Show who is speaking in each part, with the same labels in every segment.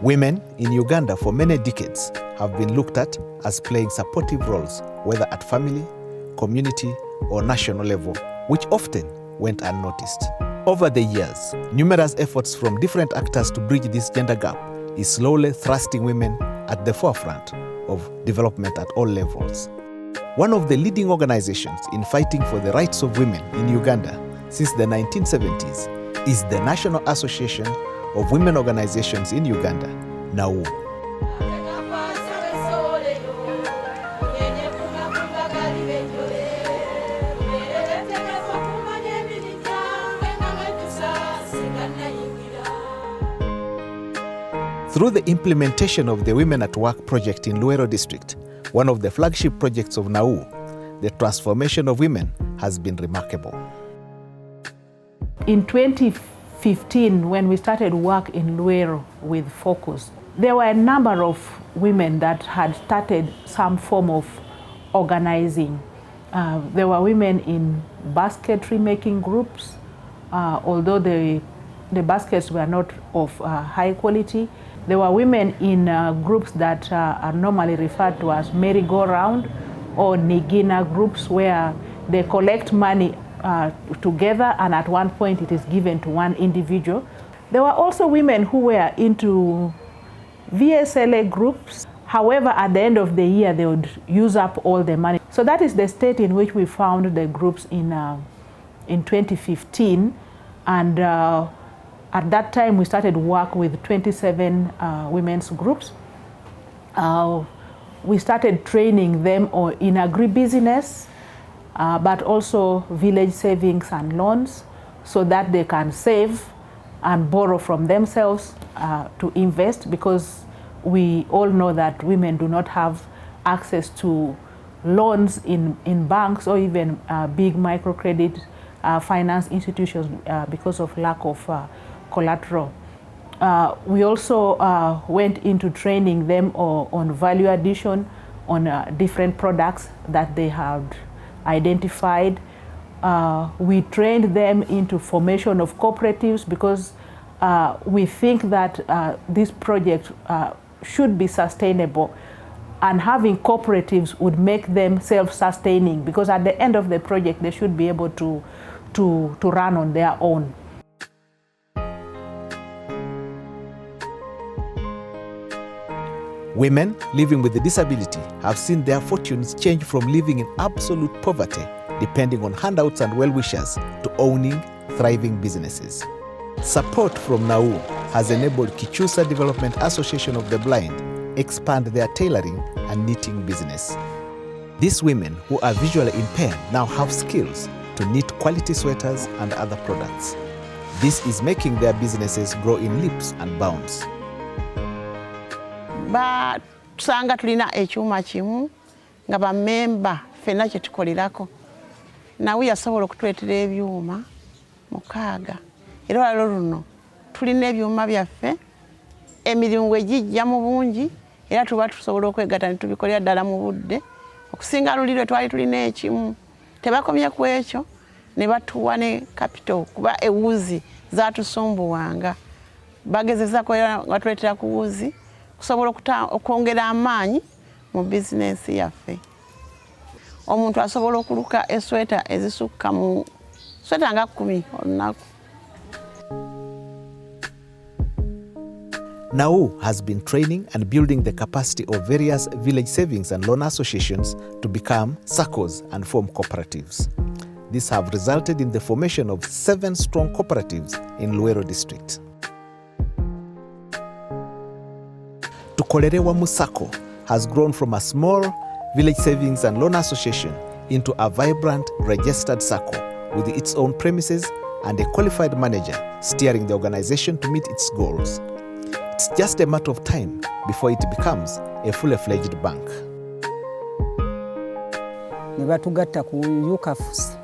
Speaker 1: Women in Uganda for many decades have been looked at as playing supportive roles, whether at family, community, or national level, which often went unnoticed. Over the years, numerous efforts from different actors to bridge this gender gap is slowly thrusting women at the forefront of development at all levels. One of the leading organizations in fighting for the rights of women in Uganda since the 1970s is the National Association of Women Organizations in Uganda, Nawou. Through the implementation of the Women at Work project in Luwero District, one of the flagship projects of Nawou, the transformation of women has been remarkable.
Speaker 2: In 2015, when we started work in Luwero with FOKUS, there were a number of women that had started some form of organizing. There were women in basketry making groups, although the baskets were not of high quality. There were women in groups that are normally referred to as merry-go-round or Nigina groups, where they collect money together and at one point it is given to one individual. There were also women who were into VSLA groups. However, at the end of the year, they would use up all the money. So that is the state in which we found the groups in 2015. And at that time, we started work with 27 women's groups. We started training them in agribusiness, but also village savings and loans, so that they can save and borrow from themselves to invest, because we all know that women do not have access to loans in banks or even big microcredit finance institutions because of lack of collateral. We also went into training them on value addition on different products that they had identified. We trained them into formation of cooperatives, because we think that this project should be sustainable, and having cooperatives would make them self-sustaining, because at the end of the project they should be able to run on their own.
Speaker 1: Women living with a disability have seen their fortunes change from living in absolute poverty, depending on handouts and well-wishers, to owning thriving businesses. Support from Nawou has enabled Kichusa Development Association of the Blind expand their tailoring and knitting business. These women who are visually impaired now have skills to knit quality sweaters and other products. This is making their businesses grow in leaps and bounds.
Speaker 3: Tusanga tulina ekyuma kimu nga bammemba ffenna kye tukolirako. Nawou yasobola okutwetera ebyuma 6. Era olwo luno tulina ebyuma byaffe, emirimu egijja mu bungi, era tuba tusobola okwegatta ne tubikolera ddala mu budde. Okusinga luli lwe twali tulina ekimu. Tebakomye ku ekyo ne batuwa ne capital, kuba ewuzi zaatusumbuwanga. Bagezezaako era nga batuleetera ku wuzi kusobola okwongera amaanyi mu bizinesi yaffe. Omuntu asobola okuluka esweta ezisukka mu sweta nga 10 olunaku.
Speaker 1: Nawou has been training and building the capacity of various village savings and loan associations to become SACCOs and form cooperatives. These have resulted in the formation of 7 strong cooperatives in Luwero District. Tukolerewa Musako has grown from a small village savings and loan association into a vibrant registered SACCO with its own premises and a qualified manager steering the organization to meet its goals. It's just a matter of time before it becomes a fully-fledged bank.
Speaker 4: Ne batugatta ku UCAFS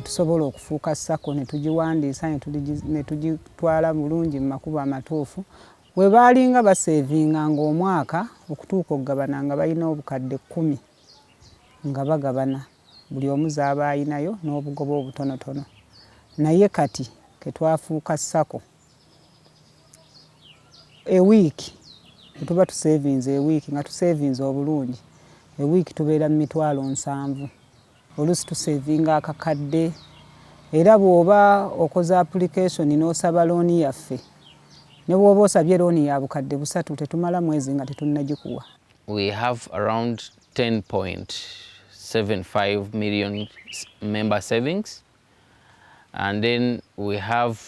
Speaker 4: tusobola okufuuka SACCO ne tugiwandiisa ne tugitwala bulungi mu makubo amatuufu. We baalinga baseevinganga omwaka okutuuka okugabana nga balina obukadde 10 nga bagabana, buli omu z'aba alinayo n'obugoba obutonotono. Naye kati ke twafuuka SACCO a week tuba tu savings a week nga tu savings obulungi a week tubeera mu mitwalo 7 olusi tu saving akakadde era bw'oba okoza application n'osaba looni yaffe ne bw'oba osabye looni ya bukadde 3 tetumala mwezi nga tetunnagikuwa.
Speaker 5: We have around 10.75 million member savings, and then we have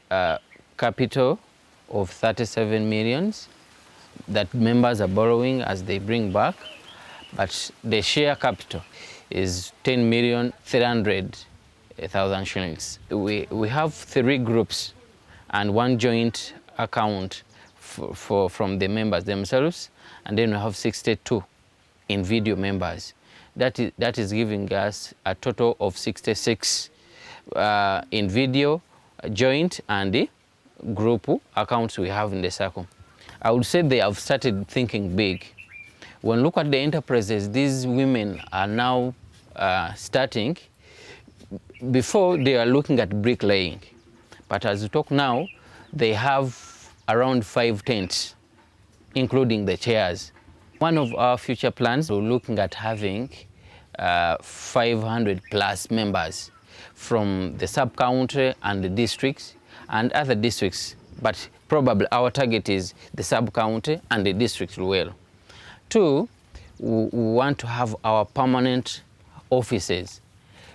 Speaker 5: a capital of 37 millions that members are borrowing as they bring back, but the share capital is 10,300,000 shillings. We have 3 groups and 1 joint account from the members themselves, and then we have 62 individual members. That is giving us a total of 66 individual, joint and the group accounts we have in the circle. I would say they have started thinking big. When you look at the enterprises these women are now starting, before they are looking at bricklaying, but as we talk now, they have around 5 tents, including the chairs. One of our future plans, we're looking at having 500 plus members from the sub-county and the districts and other districts, but probably our target is the sub-county and the district Luwero. 2, we want to have our permanent offices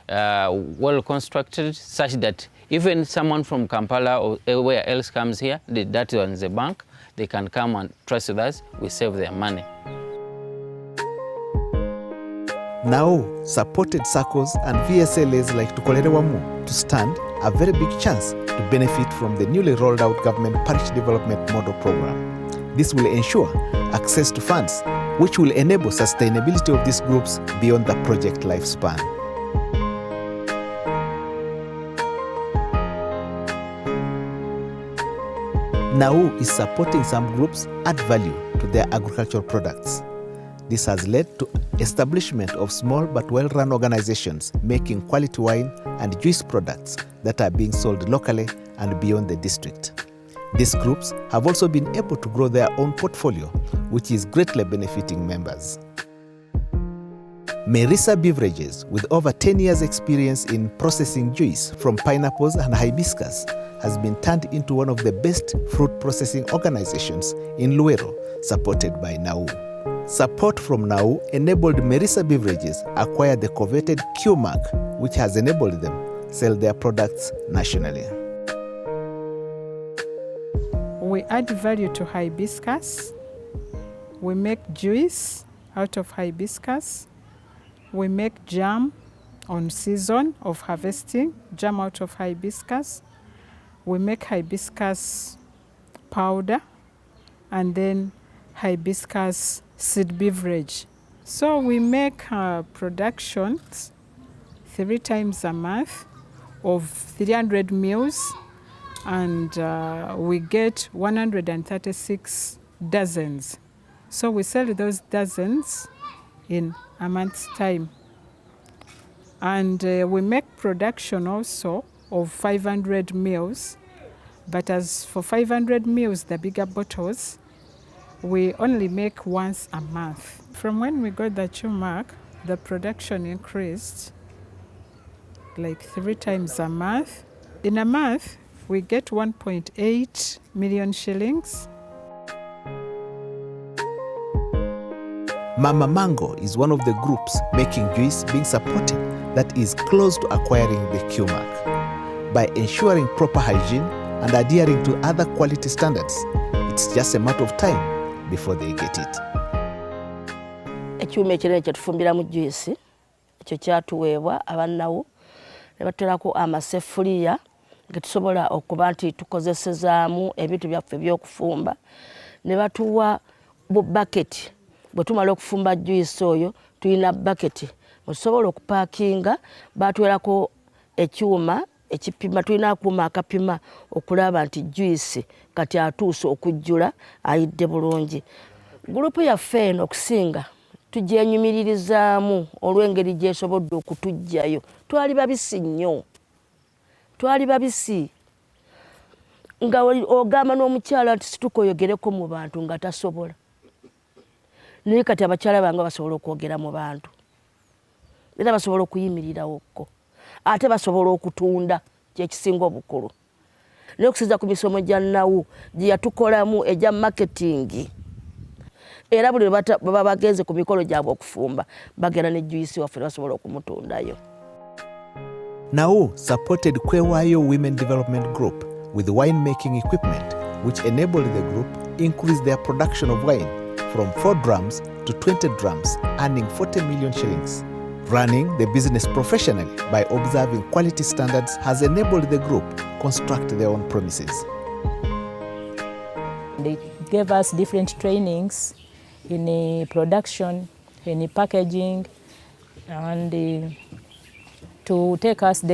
Speaker 5: well constructed such that even someone from Kampala or anywhere else comes here, that one's a bank, they can come and trust with us, we save their money.
Speaker 1: Nawou supported SACCOs and VSLAs like Tukolerewamu to stand a very big chance to benefit from the newly rolled out government parish development model program. This will ensure access to funds, which will enable sustainability of these groups beyond the project lifespan. Nawou is supporting some groups add value to their agricultural products. This has led to establishment of small but well-run organizations making quality wine and juice products that are being sold locally and beyond the district. These groups have also been able to grow their own portfolio, which is greatly benefiting members. Merisa Beverages, with over 10 years experience in processing juice from pineapples and hibiscus, has been turned into one of the best fruit processing organizations in Luwero, supported by Nawou. Support from Nawou enabled Merisa Beverages acquire the coveted Q mark, which has enabled them sell their products nationally.
Speaker 6: We add value to hibiscus. We make juice out of hibiscus. We make jam on season of harvesting, jam out of hibiscus. We make hibiscus powder and then hibiscus seed beverage. So we make productions 3 times a month of 300 meals, and we get 136 dozens. So we sell those dozens in a month's time. And we make production also of 500 meals, but as for 500 meals, the bigger bottles, we only make once a month. From when we got the Q mark, the production increased like 3 times a month. In a month, we get 1.8 million shillings.
Speaker 1: Mama Mango is one of the groups making juice being supported that is close to acquiring the Q mark. By ensuring proper hygiene and adhering to other quality standards, it's just a matter of time before they get it.
Speaker 7: Ekyuma ekirene kyetufumbiramu juice ekyo kyatuweebwa abannawo ne batulako amaseffuliya getusobola okuba nti tukozesezaamu ebintu byaffe ebyokufumba, ne batuwa bubbaketi. Bwe tumala okufumba juice oyo tulina bubbaketi tusobola okupaakinga, baatuweerako ekyuma ekipima, tulina akuuma akapima okulaba nti juice kati atuuse okujjula ayidde bulungi. Gurupu yaffe eno okusinga tugyenyumiririzaamu olw'engeri gyesobodde okutujjayo. Twali babisi nnyo, twali babisi. nga ogamba n'omukyala nti situkoyogereko mu bantu nga tasobola. Naye kati abakyala bange basobola okwogera mu bantu. Era basobola okuyimirirawo ate basobola okutunda kyekisinga obukulu. N'okusiza ku misomo gya Nawou gye yatukolamu egya marketing. Era buli baba bagenze ku mikolo gyabwe okufumba bagenda ne juice waffe basobola okumutundayo.
Speaker 1: Nawou supported Kwewayo Women Development Group with wine-making equipment, which enabled the group increase their production of wine from 4 drums to 20 drums, earning 40 million shillings. Running the business professionally by observing quality standards has enabled the group construct their own premises.
Speaker 8: They gave us different trainings in production, in packaging, and they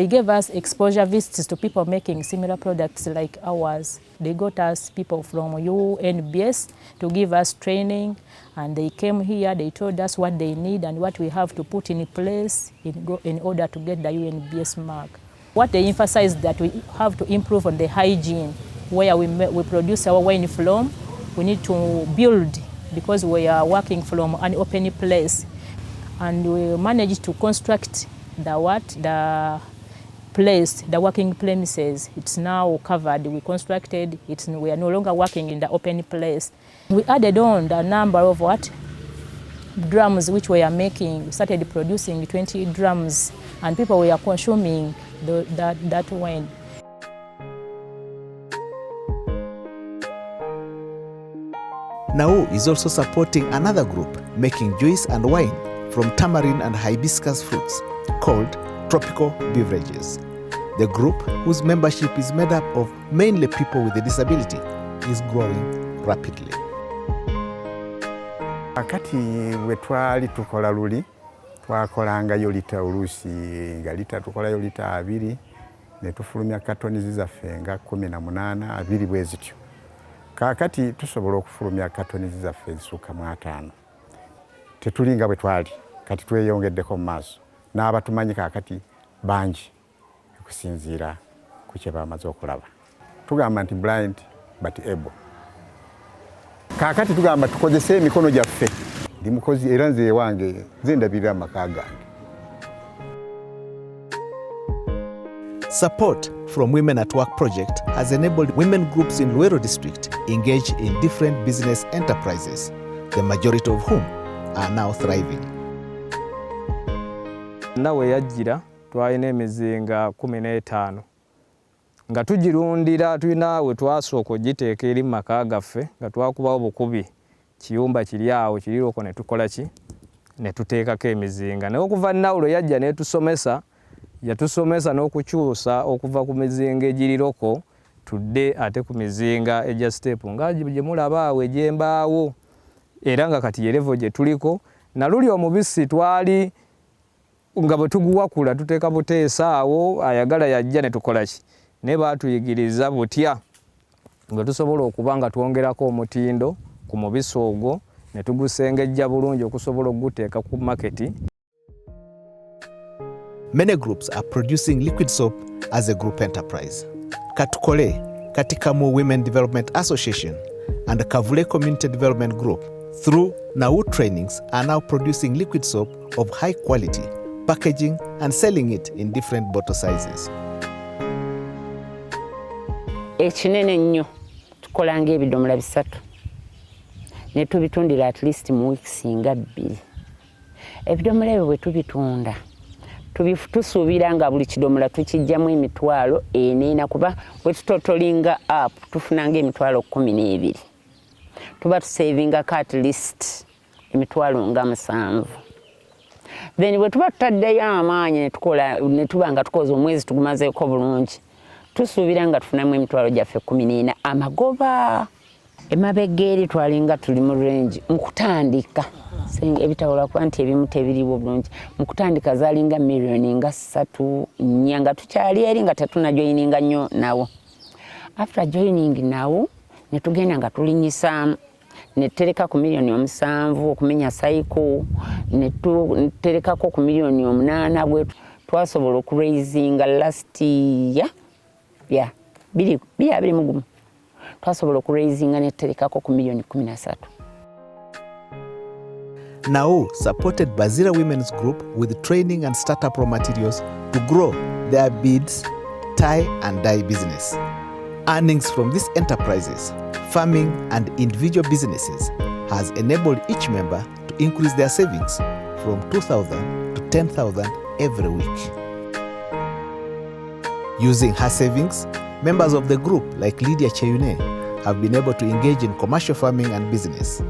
Speaker 8: gave us exposure visits to people making similar products like ours. They got us people from UNBS to give us training, and they came here, they told us what they need and what we have to put in place in order to get the UNBS mark. What they emphasized that we have to improve on the hygiene where we produce our wine from. We need to build because we are working from an open place, and we managed to construct the working premises. It's now covered. We constructed it. We are no longer working in the open place. We added on the number of drums which we are making. We started producing 20 drums, and people were consuming that wine.
Speaker 1: Nawou is also supporting another group making juice and wine from tamarind and hibiscus fruits called Tropical Beverages. The group, whose membership is made up of mainly people with a disability, is growing rapidly.
Speaker 9: Akati wetwali tukola luli twakolanga yo lita olusi nga lita tukola yo lita 2 ne tufulumya katoni zizaffe nga 18 2 bwezityo. Kakati tusobola okufulumya katoni zizaffe zisuka mu 5. Tetulinga bwe twali kati tweyongeddeko mu maaso n'abatumanyi kakati bangi okusinziira ku kye bamaze okulaba. Tugamba nti blind but able. Kakati tugamba tukozese emikono gyaffe. Ndi mukozi era nze wange nze ndabirira amaka gange.
Speaker 1: Support from Women at Work project has enabled women groups in Luwero District engage in different business enterprises, the majority of whom are now thriving.
Speaker 10: Nawe yajjira twalina emizinga 15 nga tugirundira tulina we twasooka ogiteeka eri maka gaffe nga twakubawo bukubi kiyumba kiri awo kiriroko ne tukola ki ne tuteekako emizinga. Naye okuva Nawou yajja netusomesa yatusomesa n'okukyusa okuva ku mizinga egiriroko tudde ate ku mizinga egya step nga gye mulaba awo egyembaawo era nga kati yerevo gye tuliko na luli omubisi twali nga bwe tuguwakula tuteeka buteesa awo ayagala yajja ne tukola ki ne baatuyigiriza butya nga tusobola okuba nga twongerako omutindo ku mubisi ogwo ne tugusengejja bulungi okusobola okuguteeka ku maketi.
Speaker 1: Many groups are producing liquid soap as a group enterprise. Katukole, Katikamu Women Development Association, and the Kavule Community Development Group, through Nawou trainings, are now producing liquid soap of high quality, packaging and selling it in different bottle sizes.
Speaker 11: Ekinene nnyo tukolanga ebidomola 3 ne tubitundira at least mu weeks nga 2. Ebidomola ebyo bwe tubitunda tusuubira nga buli kidomola tukijjamu emitwalo 4 kuba bwe tutotolinga up tufunanga emitwalo 12. Tuba tusavinga at least emitwalo nga 7. Then bwe tuba tutaddeyo amaanyi ne tuba nga tukoze omwezi tugumazeeko bulungi tusuubira nga tufunamu emitwalo gyaffe 14 amagoba. Emabega eri twalinga tuli mu range mukutandika ebitawula kuba nti ebimu tebiriwo bulungi mukutandika zaalinga millioni nga 3 nyanga tukyali eri nga tetunajoyininga nnyo nawo. After joining Nawou ne tugenda nga tulinyisa ne tereka ku millioni 7 okumenya cycle ne tuterekako ku millioni 8 bwe twasobola okuraisinga last year 2021 twasobola okuraisinga netuterekako ku million 13.
Speaker 1: Nawou supported Bazira Women's Group with training and startup raw materials to grow their beads, tie and dye business. Earnings from these enterprises, farming and individual businesses has enabled each member to increase their savings from 2,000 to 10,000 every week. Using her savings, members of the group like Lydia Cheyune have been able to engage in commercial farming and business.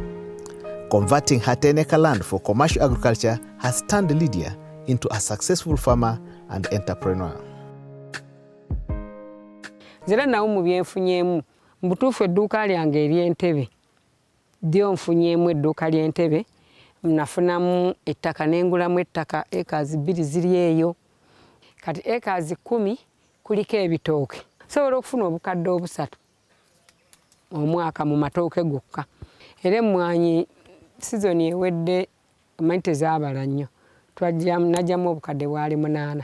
Speaker 1: Converting her 10-acre land for commercial agriculture has turned Lydia into a successful farmer and entrepreneur.
Speaker 12: Zera Nawou mu byenfunyemu mbutuufu edduuka lyange ery'Entebbe ddyo nfunyemu edduuka ly'Entebbe nafunamu ettaka n'engulamu ettaka acres 2 ziri eyo kati acres 10 kuliko ebitooke sobola okufuna obukadde 3 omwaka mu matooke gokka era emmwanyi sizoni ewedde amanyi tezaabala nnyo najjamu obukadde bwali 8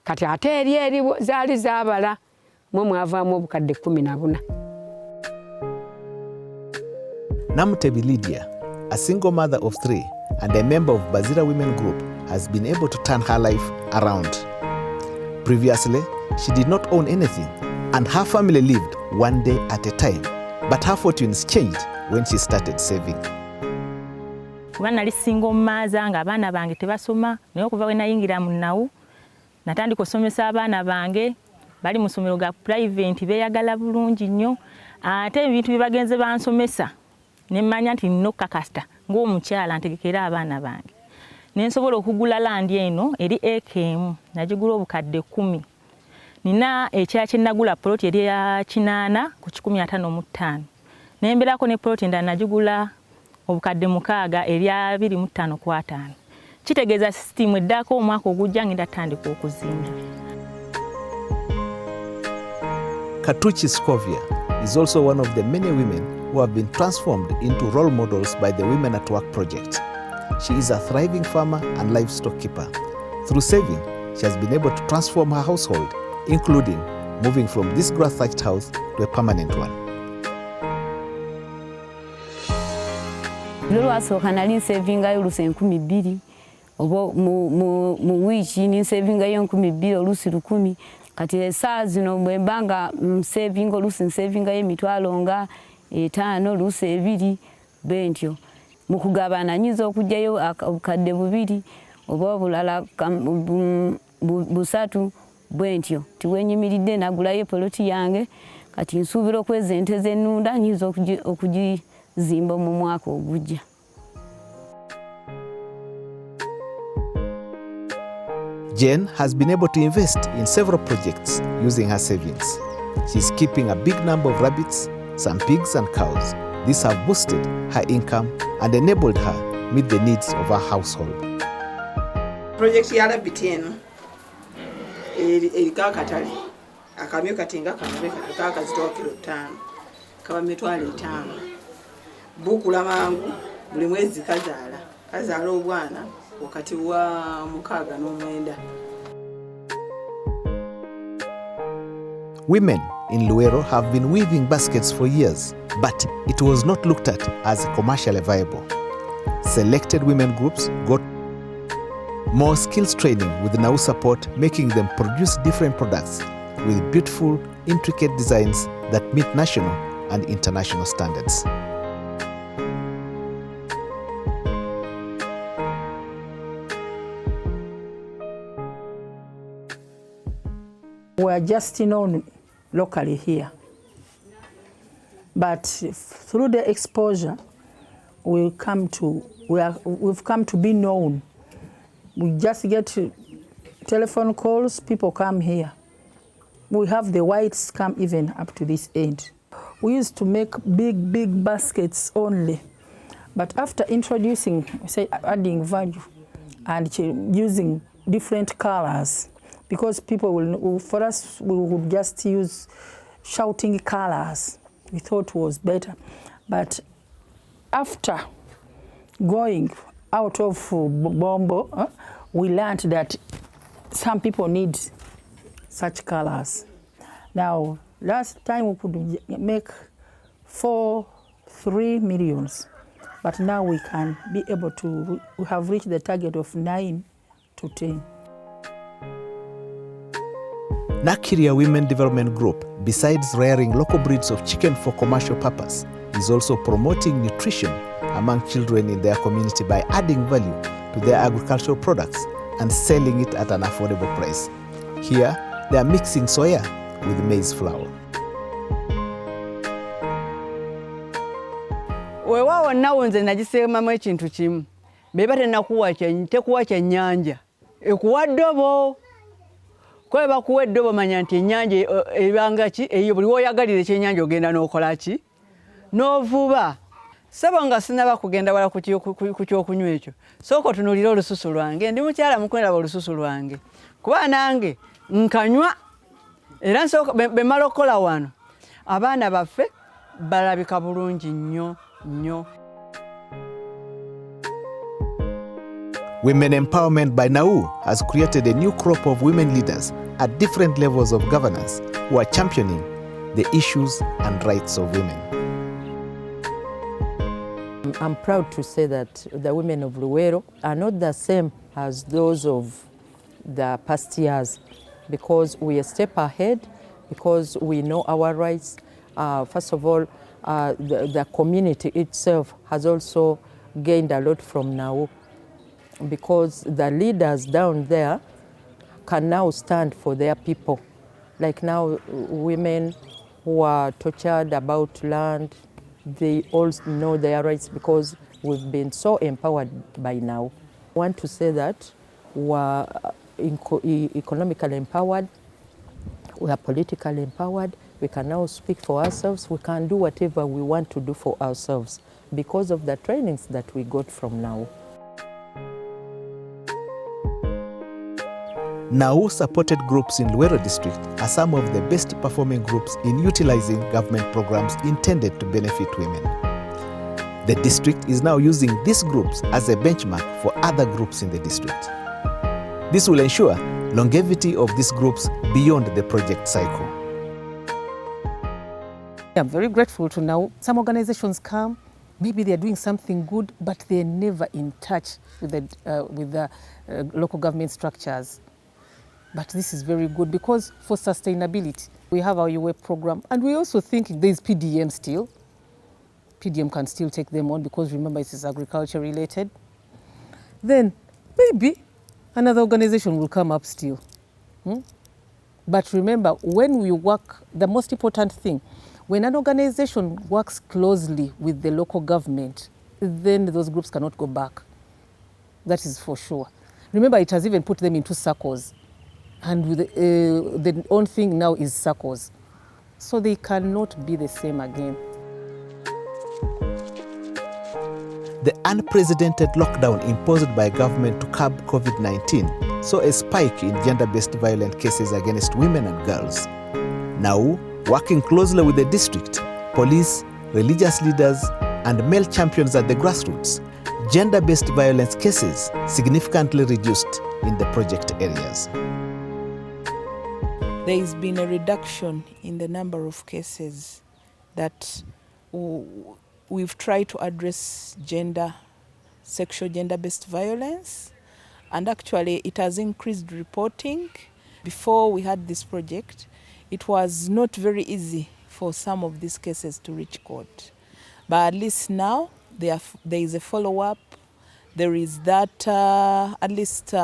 Speaker 12: kati ate eri zaali zaabala mwe mwavaamu obukadde 14.
Speaker 1: Namutebi Lydia, a single mother of 3 and a member of Bazira Women Group, has been able to turn her life around. Previously, she did not own anything and her family lived one day at a time. But her fortunes changed when she started saving.
Speaker 8: Kuba nali single mother nga abaana bange tebasoma naye okuva we nayingira mu Nawou natandika okusomesa abaana bange bali mu ssomero ga private beeyagala bulungi nnyo ate ebintu bye bagenze bansomesa ne mmanya nti nno kakasta ng'omukyala ntegekera abaana bange ne nsobola okugula landi eno eri ekemu nagigula obukadde 10. Nina ekya kye nagula plot eri ya 8 ku 155 ne mberako ne plot endala nagigula obukadde 6 eri ya 25 ku 5. Kitegeeza system eddako omwaka ogujja ngenda tandika okuzimba.
Speaker 1: Katuchi Scovia is also one of the many women who have been transformed into role models by the Women at Work project. She is a thriving farmer and livestock keeper. Through saving, she has been able to transform her household, including moving from this grass-thatched house to a permanent one.
Speaker 13: Lolo asooka nali nsevingayo olusi 2,000 oba mu wiiki ni nsevingayo 2,000 olusi 10. Kati essaawa zino bwe mbanga nsevinga olusi nsevingayo emitwalo nga 5 olusi 2 bentyo. Mu kugabana nyiza okugyayo obukadde 2 oba obulala 3 bwentyo. Tiwenyimiridde nagulayo poloti yange kati nsuubira okweza ente z'ennunda nyiza okugizimba mu mwaka ogujja.
Speaker 1: Jane has been able to invest in several projects using her savings. She's keeping a big number of rabbits, some pigs and cows. These have boosted her income and enabled her meet the needs of her household.
Speaker 3: Project ya rabbit eno erika katale akamyo katinga kanobeka kazitoa kilo 5 kaba mitwalo 5 bukula mangu buli mwezi kazaala obwana wakati wa 6 n'omwenda.
Speaker 1: Women in Luwero have been weaving baskets for years, but it was not looked at as commercially viable. Selected women groups got more skills training with Nawou support, making them produce different products with beautiful, intricate designs that meet national and international standards.
Speaker 2: We are just known locally here, but through the exposure, we've come to be known. We just get telephone calls, people come here. We have the whites come even up to this end. We used to make big baskets only, but after introducing, say, adding value and using different colors, because people will, for us, we would just use shouting colors. We thought was better. But after going out of Bombo, we learned that some people need such colors. Now,
Speaker 14: Last time we could make 3 million, but now we can be able to, we have reached the target of 9 to 10.
Speaker 1: Nakiria Women Development Group, besides rearing local breeds of chicken for commercial purpose, is also promoting nutrition among children in their community by adding value to their agricultural products and selling it at an affordable price. Here, they are mixing soya with maize flour.
Speaker 15: Wewawo nawo nze nagisemamu ekintu kimu. Beba tekuwa kyennyanja. Ekuwa ddobo. Kwe bakuwa eddobo manya nti ennyanja ebanga ki eyo buli woyagalira ekyennyanja ogenda n'okola ki? N'ovuba. Sabo nga sinaba kugenda wala ku kyokunywa ekyo. Sooka otunuulira olususu lwange. Ndi mukyala mukwendaba olususu lwange. Kuba nange nkanywa era nsooka bemala okukola wano. Abaana baffe balabika bulungi nnyo.
Speaker 1: Women Empowerment by Nawou has created a new crop of women leaders at different levels of governance who are championing the issues and rights of women.
Speaker 16: I'm proud to say that the women of Luwero are not the same as those of the past years, because we are a step ahead, because we know our rights. First of all, the community itself has also gained a lot from Nawou, because the leaders down there can now stand for their people. Like now, women who are tortured about land, they all know their rights because we've been so empowered by now. I want to say that we are economically empowered, we are politically empowered, we can now speak for ourselves, we can do whatever we want to do for ourselves because of the trainings that we got from Nawou.
Speaker 1: Nawou-supported groups in Luwero District are some of the best performing groups in utilizing government programs intended to benefit women. The district is now using these groups as a benchmark for other groups in the district. This will ensure longevity of these groups beyond the project cycle.
Speaker 17: I'm very grateful to Nawou. Some organizations come, maybe they're doing something good, but they're never in touch with the local government structures. But this is very good because for sustainability, we have our UA program, and we also think there's PDM still. PDM can still take them on because remember it is agriculture related. Then maybe another organization will come up still. But remember, when we work, the most important thing, when an organization works closely with the local government, then those groups cannot go back. That is for sure. Remember, it has even put them into circles. And with the own thing now is circles. So they cannot be the same again.
Speaker 1: The unprecedented lockdown imposed by government to curb COVID-19 saw a spike in gender-based violent cases against women and girls. Nawou, working closely with the district, police, religious leaders, and male champions at the grassroots, gender-based violence cases significantly reduced in the project areas.
Speaker 2: There has been a reduction in the number of cases that we've tried to address sexual gender-based violence, and actually it has increased reporting. Before we had this project, it was not very easy for some of these cases to reach court. But at least now there is a follow-up. There is that at least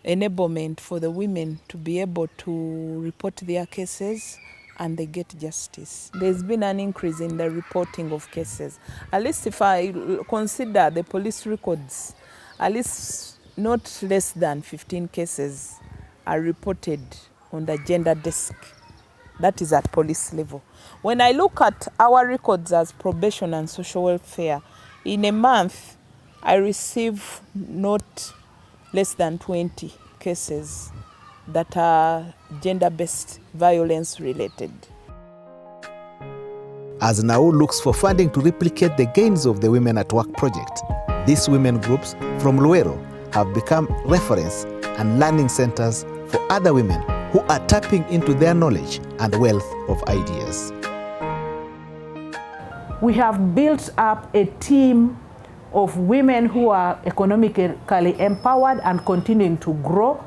Speaker 2: enablement for the women to be able to report their cases and they get justice. There's been an increase in the reporting of cases. At least if I consider the police records, at least not less than 15 cases are reported on the gender desk. That is at police level. When I look at our records as probation and social welfare, in a month I receive not less than 20 cases that are gender-based violence related.
Speaker 1: As Nawou looks for funding to replicate the gains of the Women at Work project, these women groups from Luwero have become reference and learning centers for other women who are tapping into their knowledge and wealth of ideas.
Speaker 2: We have built up a team of women who are economically empowered and continuing to grow,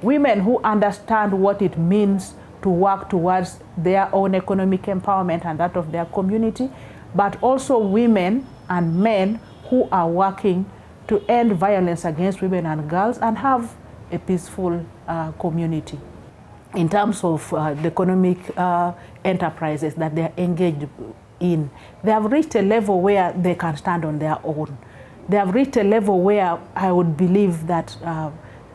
Speaker 2: women who understand what it means to work towards their own economic empowerment and that of their community, but also women and men who are working to end violence against women and girls and have a peaceful community. In terms of the economic enterprises that they are engaged in, they have reached a level where they can stand on their own. They have reached a level where I would believe that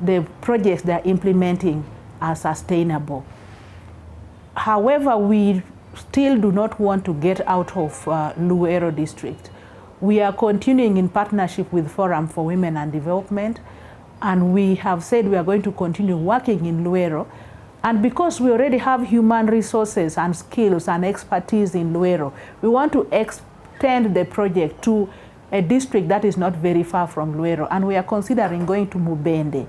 Speaker 2: the projects they are implementing are sustainable. However, we still do not want to get out of Luwero District. We are continuing in partnership with Forum for Women and Development, and we have said we are going to continue working in Luwero. And because we already have human resources and skills and expertise in Luwero, we want to extend the project to a district that is not very far from Luwero, and we are considering going to Mubende.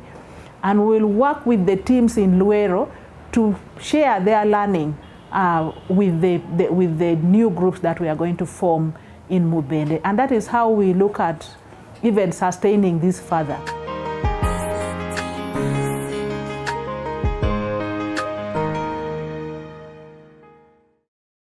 Speaker 2: And we'll work with the teams in Luwero to share their learning with the new groups that we are going to form in Mubende. And that is how we look at even sustaining this further.